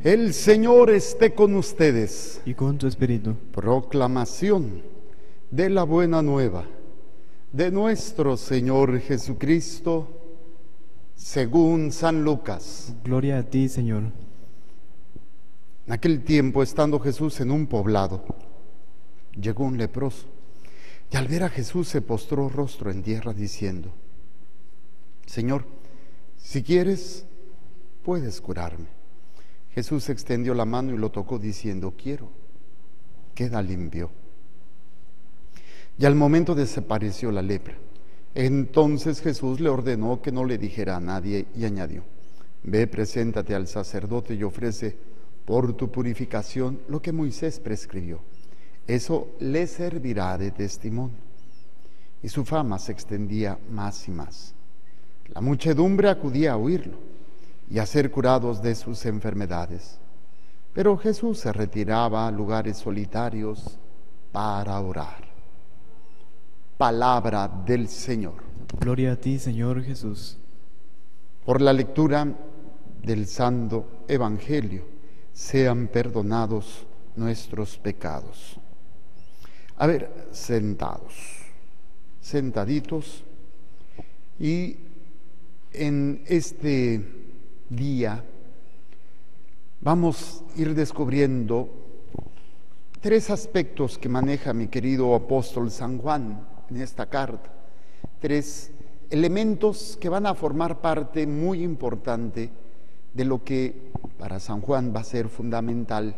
El Señor esté con ustedes. y con tu espíritu. Proclamación de la buena nueva de nuestro Señor Jesucristo según San Lucas. Gloria a ti, Señor. En aquel tiempo, estando Jesús en un poblado, llegó un leproso, y al ver a Jesús se postró rostro en tierra diciendo: Señor, si quieres, puedes curarme. Jesús extendió la mano y lo tocó diciendo: quiero, queda limpio. Y al momento desapareció la lepra. Entonces Jesús le ordenó que no le dijera a nadie y añadió: ve, preséntate al sacerdote y ofrece por tu purificación lo que Moisés prescribió. Eso le servirá de testimonio. Y su fama se extendía más y más. La muchedumbre acudía a oírlo y a ser curados de sus enfermedades. Pero Jesús se retiraba a lugares solitarios para orar. Palabra del Señor. Gloria a ti, Señor Jesús. Por la lectura del Santo Evangelio, sean perdonados nuestros pecados. A ver, sentaditos, y en este día vamos a ir descubriendo tres aspectos que maneja mi querido apóstol San Juan en esta carta, tres elementos que van a formar parte muy importante de lo que para San Juan va a ser fundamental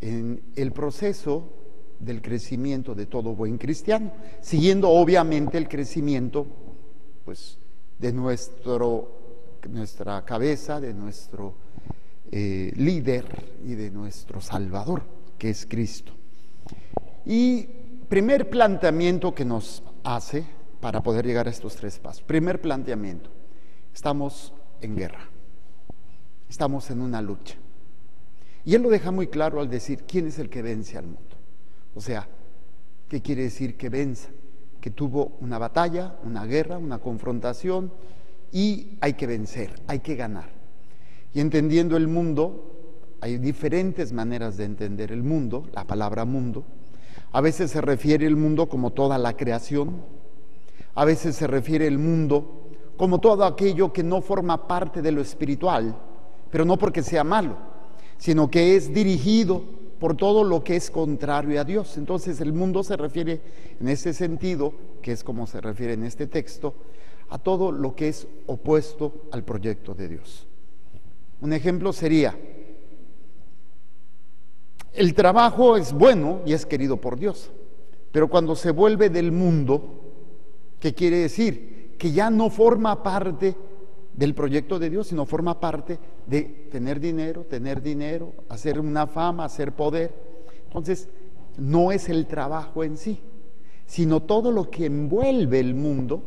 en el proceso del crecimiento de todo buen cristiano, siguiendo obviamente el crecimiento pues de nuestra cabeza, de nuestro líder y de nuestro Salvador, que es Cristo. Y primer planteamiento que nos hace para poder llegar a estos tres pasos. Primer planteamiento: estamos en guerra, estamos en una lucha. Y él lo deja muy claro al decir: ¿quién es el que vence al mundo? O sea, ¿qué quiere decir que venza? Que tuvo una batalla, una guerra, una confrontación, y hay que vencer, hay que ganar. Y entendiendo el mundo, hay diferentes maneras de entender el mundo, la palabra mundo. A veces se refiere el mundo como toda la creación, a veces se refiere el mundo como todo aquello que no forma parte de lo espiritual, pero no porque sea malo, sino que es dirigido por todo lo que es contrario a Dios. Entonces el mundo se refiere en ese sentido, que es como se refiere en este texto, a todo lo que es opuesto al proyecto de Dios. Un ejemplo sería: el trabajo es bueno y es querido por Dios, pero cuando se vuelve del mundo, ¿qué quiere decir? Que ya no forma parte del proyecto de Dios, sino forma parte de tener dinero, hacer una fama, hacer poder. Entonces, no es el trabajo en sí, sino todo lo que envuelve el mundo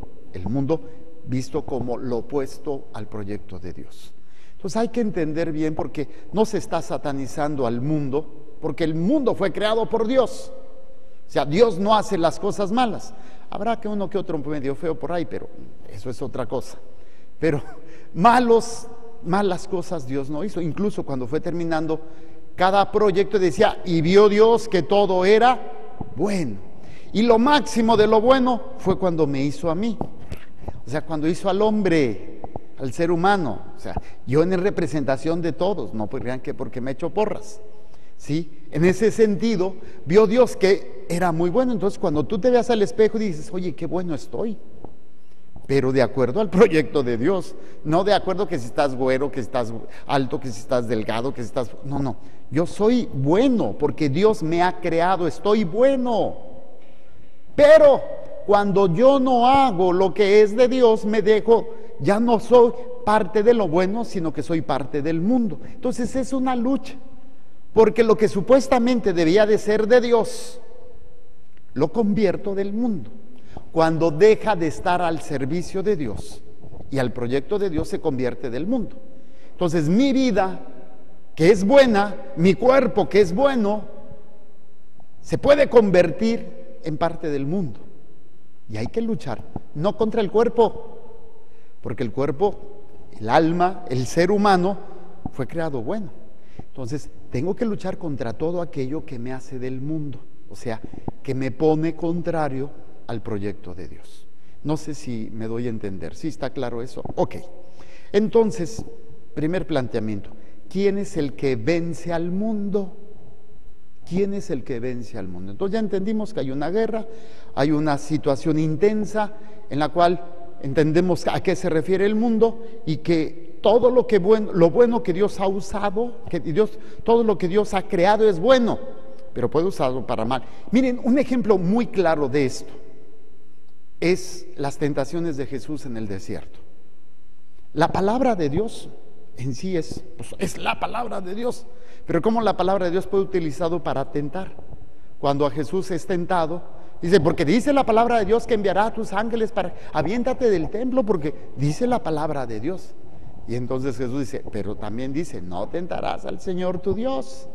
visto como lo opuesto al proyecto de Dios. Entonces hay que entender bien, porque no se está satanizando al mundo, porque el mundo fue creado por Dios. O sea, Dios no hace las cosas malas. Habrá que uno que otro medio feo por ahí, pero eso es otra cosa. Pero malas cosas Dios no hizo. Incluso cuando fue terminando cada proyecto decía: y vio Dios que todo era bueno. Y lo máximo de lo bueno fue cuando me hizo a mí. O sea, cuando hizo al hombre, al ser humano. O sea, yo en representación de todos, no crean que porque me echo porras. ¿Sí? En ese sentido, vio Dios que era muy bueno. Entonces, cuando tú te veas al espejo y dices: oye, qué bueno estoy. Pero de acuerdo al proyecto de Dios, no de acuerdo que si estás güero, que si estás alto, que si estás delgado, que si estás... No, yo soy bueno porque Dios me ha creado, estoy bueno. Pero cuando yo no hago lo que es de Dios, me dejo, ya no soy parte de lo bueno, sino que soy parte del mundo. Entonces es una lucha, porque lo que supuestamente debía de ser de Dios, lo convierto del mundo. Cuando deja de estar al servicio de Dios y al proyecto de Dios, se convierte del mundo. Entonces mi vida, que es buena, mi cuerpo, que es bueno, se puede convertir en parte del mundo. Y hay que luchar, no contra el cuerpo, porque el cuerpo, el alma, el ser humano, fue creado bueno. Entonces, tengo que luchar contra todo aquello que me hace del mundo, o sea, que me pone contrario al proyecto de Dios. No sé si me doy a entender. ¿Sí está claro eso? Ok. Entonces, primer planteamiento. ¿Quién es el que vence al mundo? ¿Quién es el que vence al mundo? Entonces ya entendimos que hay una guerra, hay una situación intensa en la cual entendemos a qué se refiere el mundo y que todo lo bueno que Dios ha usado, todo lo que Dios ha creado es bueno, pero puede usarlo para mal. Miren, un ejemplo muy claro de esto es las tentaciones de Jesús en el desierto. La palabra de Dios en sí es la palabra de Dios, pero ¿cómo la palabra de Dios puede utilizado para tentar? Cuando a Jesús es tentado, dice, porque dice la palabra de Dios que enviará a tus ángeles para, aviéntate del templo, porque dice la palabra de Dios. Y entonces Jesús dice, pero también dice, no tentarás al Señor tu Dios.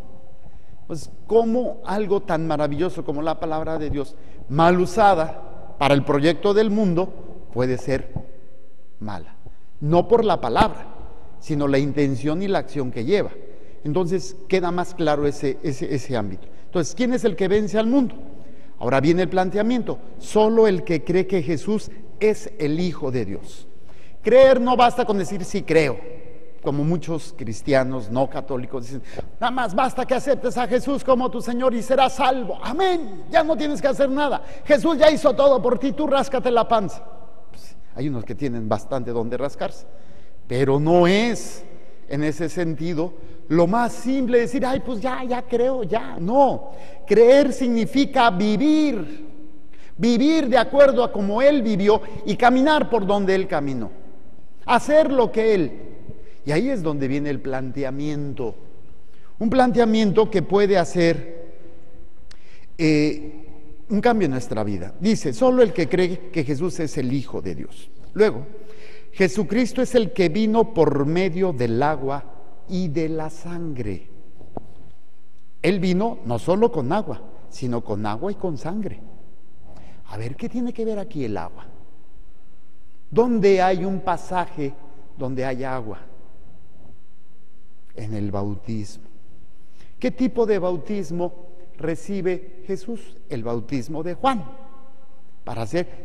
Pues, ¿cómo algo tan maravilloso como la palabra de Dios, mal usada para el proyecto del mundo, puede ser mala? No por la palabra, sino la intención y la acción que lleva. Entonces queda más claro ese ámbito. Entonces, ¿quién es el que vence al mundo? Ahora viene el planteamiento: solo el que cree que Jesús es el Hijo de Dios. Creer no basta con decir sí creo, como muchos cristianos no católicos dicen, nada más basta que aceptes a Jesús como tu Señor y serás salvo. Amén, ya no tienes que hacer nada, Jesús ya hizo todo por ti, tú ráscate la panza. Pues, hay unos que tienen bastante donde rascarse, pero no es en ese sentido lo más simple decir, ay, pues ya creo, ya. No, creer significa vivir de acuerdo a como Él vivió y caminar por donde Él caminó, hacer lo que Él. Y ahí es donde viene el planteamiento, un planteamiento que puede hacer un cambio en nuestra vida. Dice, solo el que cree que Jesús es el Hijo de Dios. Luego, Jesucristo es el que vino por medio del agua y de la sangre. Él vino no solo con agua, sino con agua y con sangre. A ver, ¿qué tiene que ver aquí el agua? ¿Dónde hay un pasaje donde hay agua? En el bautismo. ¿Qué tipo de bautismo recibe Jesús? El bautismo de Juan,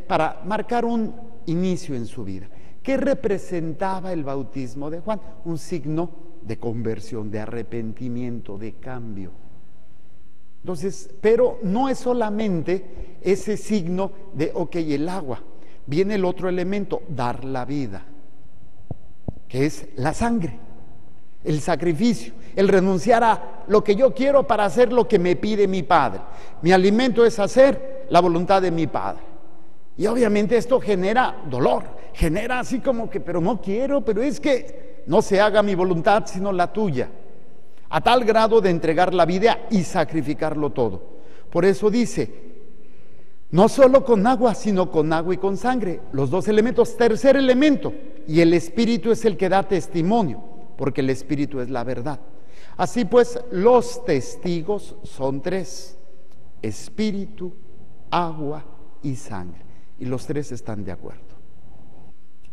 para marcar un inicio en su vida. ¿Qué representaba el bautismo de Juan? Un signo de conversión, de arrepentimiento, de cambio. Entonces, pero no es solamente ese signo de, el agua. Viene el otro elemento, dar la vida, que es la sangre, el sacrificio, el renunciar a lo que yo quiero para hacer lo que me pide mi Padre. Mi alimento es hacer la voluntad de mi Padre. Y obviamente esto genera dolor, genera así como que, pero no quiero, pero es que no se haga mi voluntad sino la tuya, a tal grado de entregar la vida y sacrificarlo todo. Por eso dice, no solo con agua, sino con agua y con sangre, los dos elementos. Tercer elemento, y el Espíritu es el que da testimonio, porque el Espíritu es la verdad. Así pues, los testigos son tres: Espíritu, agua y sangre. Y los tres están de acuerdo.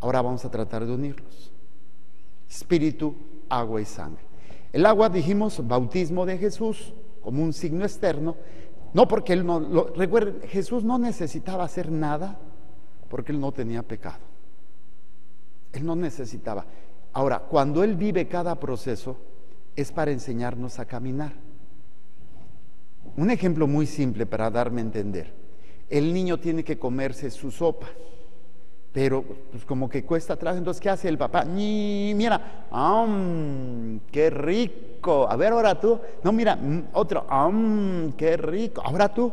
Ahora vamos a tratar de unirlos. Espíritu, agua y sangre. El agua, dijimos, bautismo de Jesús, como un signo externo. No porque Él no, recuerden, Jesús no necesitaba hacer nada porque Él no tenía pecado. Él no necesitaba. Ahora, cuando Él vive cada proceso, es para enseñarnos a caminar. Un ejemplo muy simple para darme a entender. El niño tiene que comerse su sopa, pero pues como que cuesta trabajo. Entonces, ¿qué hace el papá? Mira, qué rico. A ver, ahora tú. No, mira, otro, qué rico. Ahora tú.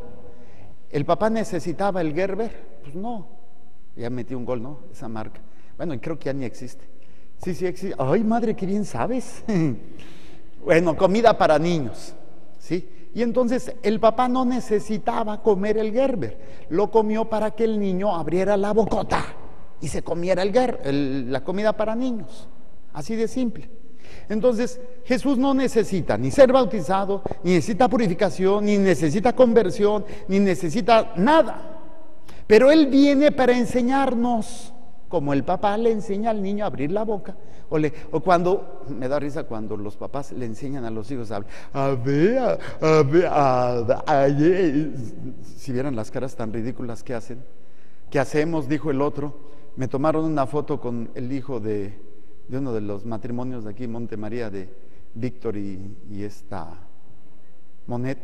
¿El papá necesitaba el Gerber? Pues no. Ya metí un gol, ¿no? Esa marca. Bueno, creo que ya ni existe. Sí existe. Ay, madre, qué bien sabes. Bueno, comida para niños, ¿sí? Y entonces el papá no necesitaba comer el Gerber, lo comió para que el niño abriera la bocota y se comiera la comida para niños, así de simple. Entonces Jesús no necesita ni ser bautizado, ni necesita purificación, ni necesita conversión, ni necesita nada, pero Él viene para enseñarnos como el papá le enseña al niño a abrir la boca, o cuando, me da risa cuando los papás le enseñan a los hijos a ver, si vieran las caras tan ridículas que hacen, ¿qué hacemos? Dijo el otro. Me tomaron una foto con el hijo de uno de los matrimonios de aquí, Montemaría, de Víctor y esta Monet,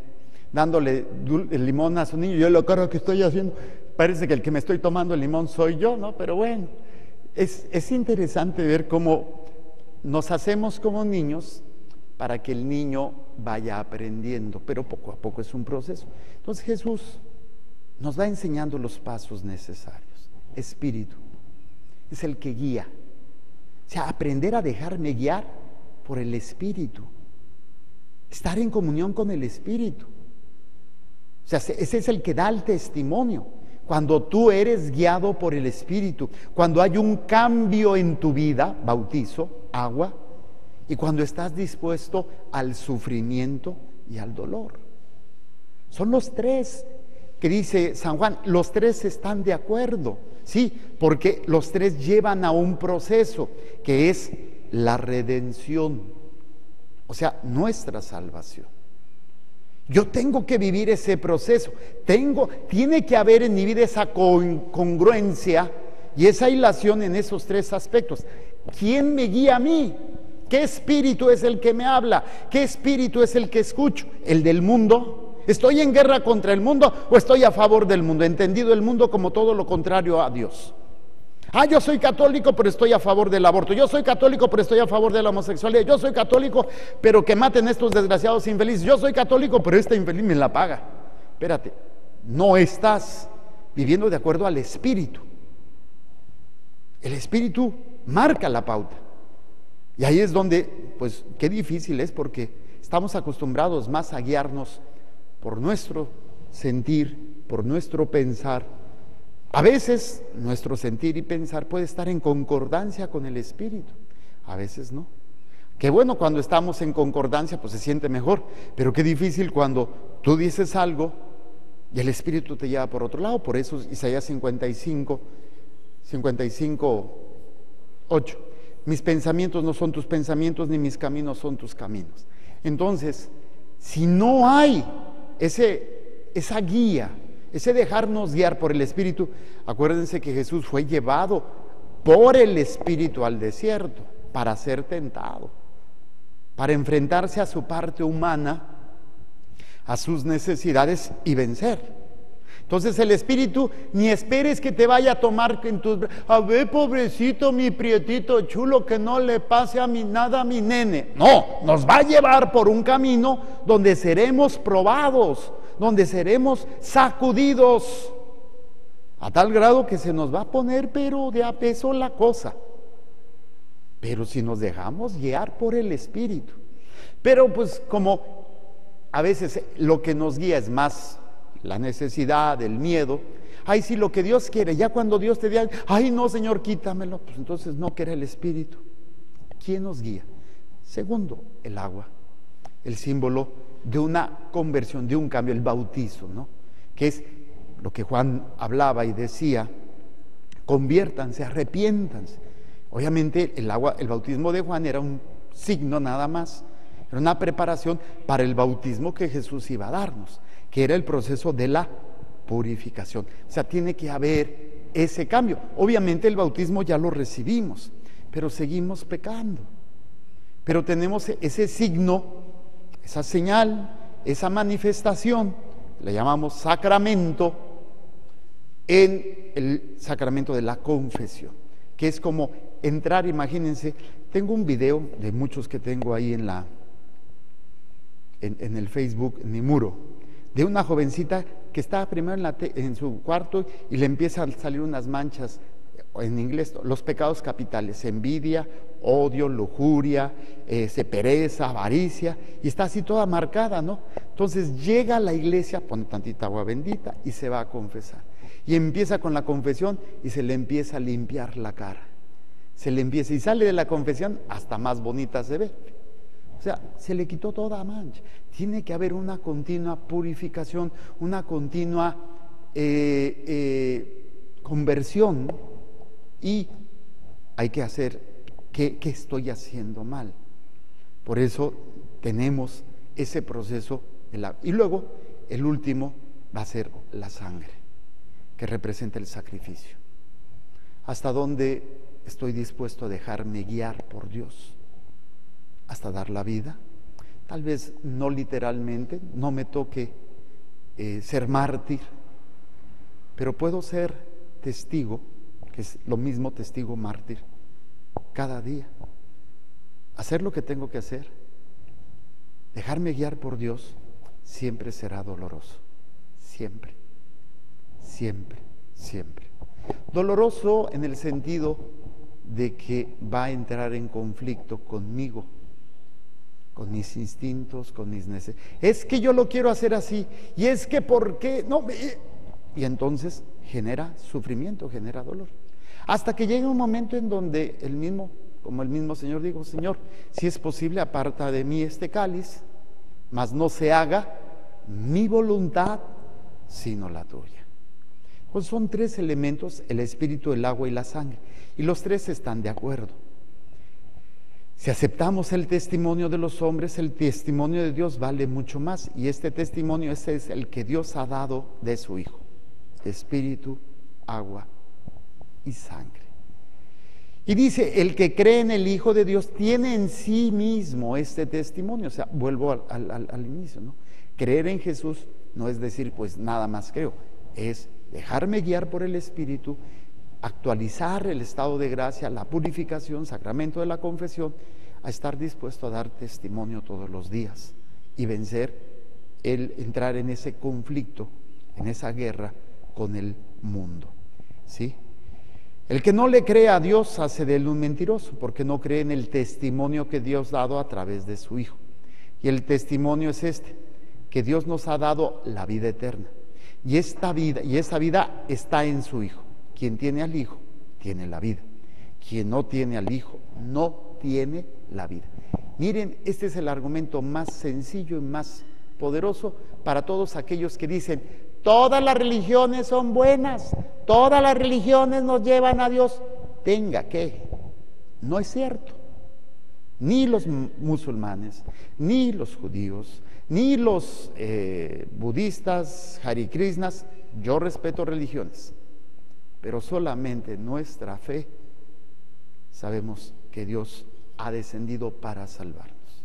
dándole el limón a su niño. Yo la cara que estoy haciendo, parece que el que me estoy tomando el limón soy yo, ¿no? Pero bueno, es interesante ver cómo nos hacemos como niños para que el niño vaya aprendiendo, pero poco a poco es un proceso. Entonces Jesús nos va enseñando los pasos necesarios. Espíritu es el que guía. O sea, aprender a dejarme guiar por el Espíritu. Estar en comunión con el Espíritu. O sea, ese es el que da el testimonio. Cuando tú eres guiado por el Espíritu, cuando hay un cambio en tu vida, bautizo, agua, y cuando estás dispuesto al sufrimiento y al dolor. Son los tres que dice San Juan, los tres están de acuerdo, sí, porque los tres llevan a un proceso que es la redención, o sea, nuestra salvación. Yo tengo que vivir ese proceso, tiene que haber en mi vida esa congruencia y esa hilación en esos tres aspectos. ¿Quién me guía a mí? ¿Qué espíritu es el que me habla? ¿Qué espíritu es el que escucho? ¿El del mundo? ¿Estoy en guerra contra el mundo o estoy a favor del mundo? Entendido el mundo como todo lo contrario a Dios. Yo soy católico, pero estoy a favor del aborto. Yo soy católico, pero estoy a favor de la homosexualidad. Yo soy católico, pero que maten a estos desgraciados infelices. Yo soy católico, pero esta infeliz me la paga. Espérate, no estás viviendo de acuerdo al Espíritu. El Espíritu marca la pauta. Y ahí es donde, pues, qué difícil es, porque estamos acostumbrados más a guiarnos por nuestro sentir, por nuestro pensar. A veces nuestro sentir y pensar puede estar en concordancia con el Espíritu, a veces no. Qué bueno cuando estamos en concordancia, pues se siente mejor, pero qué difícil cuando tú dices algo y el Espíritu te lleva por otro lado. Por eso Isaías 55, 8. Mis pensamientos no son tus pensamientos, ni mis caminos son tus caminos. Entonces, si no hay esa guía, ese dejarnos guiar por el Espíritu, acuérdense que Jesús fue llevado por el Espíritu al desierto para ser tentado, para enfrentarse a su parte humana, a sus necesidades y vencer. Entonces el Espíritu, ni esperes que te vaya a tomar en tus brazos. A ver, pobrecito, mi prietito chulo, que no le pase nada a mi nene. No, nos va a llevar por un camino donde seremos probados, donde seremos sacudidos, a tal grado que se nos va a poner pero de a peso la cosa. Pero si nos dejamos guiar por el Espíritu. Pero pues como a veces lo que nos guía es más la necesidad, el miedo, ay, sí, lo que Dios quiere, ya cuando Dios te diga, ay, no, Señor, quítamelo, pues entonces no, que era el Espíritu. ¿Quién nos guía? Segundo, el agua, el símbolo de una conversión, de un cambio, el bautizo, ¿no? Que es lo que Juan hablaba y decía, conviértanse, arrepiéntanse. Obviamente el agua, el bautismo de Juan era un signo nada más, era una preparación para el bautismo que Jesús iba a darnos, que era el proceso de la purificación. O sea, tiene que haber ese cambio. Obviamente el bautismo ya lo recibimos, pero seguimos pecando. Pero tenemos ese signo, esa señal, esa manifestación, le llamamos sacramento, en el sacramento de la confesión, que es como entrar, imagínense, tengo un video de muchos que tengo ahí en el Facebook, en mi muro, de una jovencita que estaba primero en su cuarto y le empiezan a salir unas manchas, en inglés, los pecados capitales, envidia, odio, lujuria, pereza, avaricia, y está así toda marcada, ¿no? Entonces llega a la iglesia, pone tantita agua bendita y se va a confesar. Y empieza con la confesión y se le empieza a limpiar la cara. Y sale de la confesión, hasta más bonita se ve. O sea, se le quitó toda mancha. Tiene que haber una continua purificación, una continua conversión y hay que hacer qué estoy haciendo mal. Por eso tenemos ese proceso y luego el último va a ser la sangre, que representa el sacrificio. ¿Hasta dónde estoy dispuesto a dejarme guiar por Dios? ¿Hasta dar la vida? Tal vez no literalmente, no me toque ser mártir, pero puedo ser testigo, que es lo mismo testigo mártir, cada día. Hacer lo que tengo que hacer, dejarme guiar por Dios, siempre será doloroso, siempre, siempre, siempre. Doloroso en el sentido de que va a entrar en conflicto conmigo, con mis instintos, con mis necesidades. Es que yo lo quiero hacer así, y es que ¿por qué? No, y entonces genera sufrimiento, genera dolor. Hasta que llega un momento en donde como el mismo Señor dijo, Señor, si es posible, aparta de mí este cáliz, mas no se haga mi voluntad, sino la tuya. Pues son tres elementos, el espíritu, el agua y la sangre, y los tres están de acuerdo. Si aceptamos el testimonio de los hombres, el testimonio de Dios vale mucho más, y este testimonio es el que Dios ha dado de su Hijo: espíritu, agua y sangre. Y dice, el que cree en el Hijo de Dios tiene en sí mismo este testimonio. O sea, vuelvo al inicio, ¿no? Creer en Jesús no es decir, pues nada más creo, es dejarme guiar por el Espíritu, actualizar el estado de gracia, la purificación, sacramento de la confesión, a estar dispuesto a dar testimonio todos los días y vencer entrar en ese conflicto, en esa guerra con el mundo, ¿sí? El que no le cree a Dios hace de él un mentiroso, porque no cree en el testimonio que Dios ha dado a través de su Hijo. Y el testimonio es que Dios nos ha dado la vida eterna. Y esa vida está en su Hijo. Quien tiene al Hijo, tiene la vida. Quien no tiene al Hijo, no tiene la vida. Miren, este es el argumento más sencillo y más poderoso para todos aquellos que dicen: todas las religiones son buenas, todas las religiones nos llevan a Dios. Tenga que, no es cierto. Ni los musulmanes, ni los judíos, ni los budistas, Hare Krishnas. Yo respeto religiones, pero solamente nuestra fe sabemos que Dios ha descendido para salvarnos.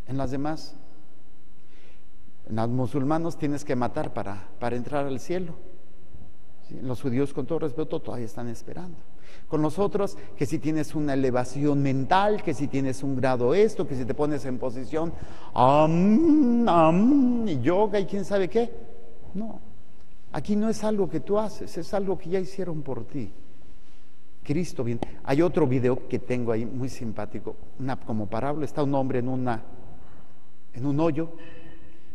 En las demás, en los musulmanes tienes que matar para entrar al cielo. ¿Sí? Los judíos, con todo respeto, todavía están esperando. Con nosotros, que si tienes una elevación mental, que si tienes un grado esto, que si te pones en posición y yoga y quién sabe qué. No, aquí no es algo que tú haces, es algo que ya hicieron por ti. Cristo viene. Hay otro video que tengo ahí muy simpático, como parábola. Está un hombre en un hoyo,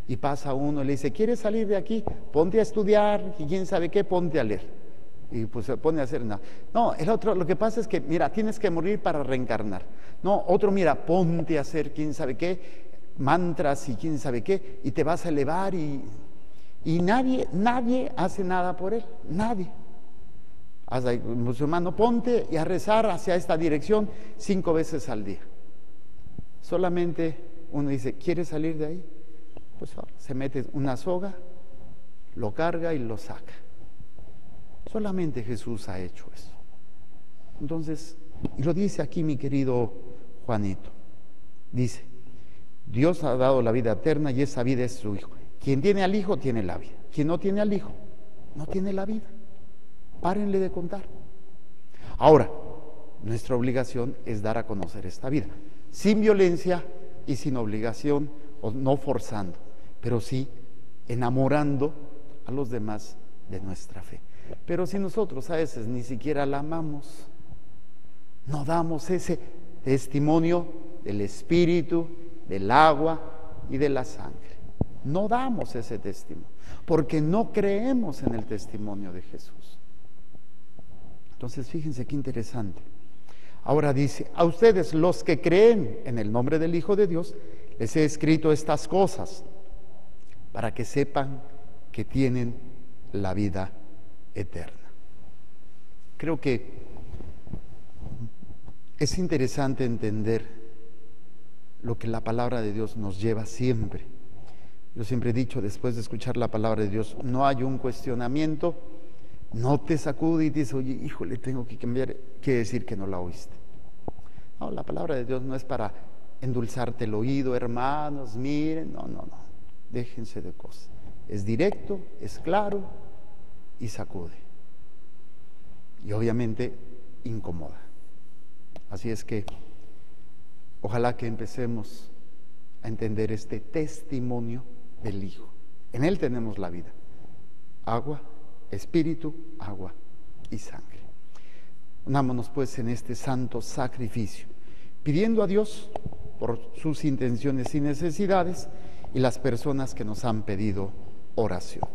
y pasa uno y le dice: ¿quieres salir de aquí? Ponte a estudiar, y quién sabe qué, ponte a leer. Y pues se pone a hacer nada. No, el otro, lo que pasa es que, mira, tienes que morir para reencarnar. No, otro, mira, ponte a hacer quién sabe qué, mantras y quién sabe qué, y te vas a elevar, y nadie hace nada por él, nadie. Hasta el musulmán: ponte y a rezar hacia esta dirección 5 veces al día. Solamente uno dice: ¿quieres salir de ahí? Pues se mete una soga, lo carga y lo saca. Solamente Jesús ha hecho eso. Entonces, y lo dice aquí mi querido Juanito, dice: Dios ha dado la vida eterna y esa vida es su Hijo. Quien tiene al Hijo tiene la vida. Quien no tiene al Hijo no tiene la vida. Párenle de contar. Ahora, nuestra obligación es dar a conocer esta vida, sin violencia y sin obligación, o no forzando, pero sí enamorando a los demás de nuestra fe. Pero si nosotros a veces ni siquiera la amamos, no damos ese testimonio del Espíritu, del agua y de la sangre. No damos ese testimonio, porque no creemos en el testimonio de Jesús. Entonces, fíjense qué interesante. Ahora dice: a ustedes, los que creen en el nombre del Hijo de Dios, les he escrito estas cosas para que sepan que tienen la vida eterna. Creo que es interesante entender lo que la palabra de Dios nos lleva siempre. Yo siempre he dicho, después de escuchar la palabra de Dios, no hay un cuestionamiento, no te sacude y dices, oye, híjole, tengo que cambiar, quiere decir que no la oíste. No, la palabra de Dios no es para endulzarte el oído, hermanos, miren, no, déjense de cosas. Es directo, es claro y sacude. Y obviamente incomoda. Así es que ojalá que empecemos a entender este testimonio del Hijo. En Él tenemos la vida. Agua, espíritu, agua y sangre. Unámonos pues en este santo sacrificio, pidiendo a Dios por sus intenciones y necesidades y las personas que nos han pedido oración.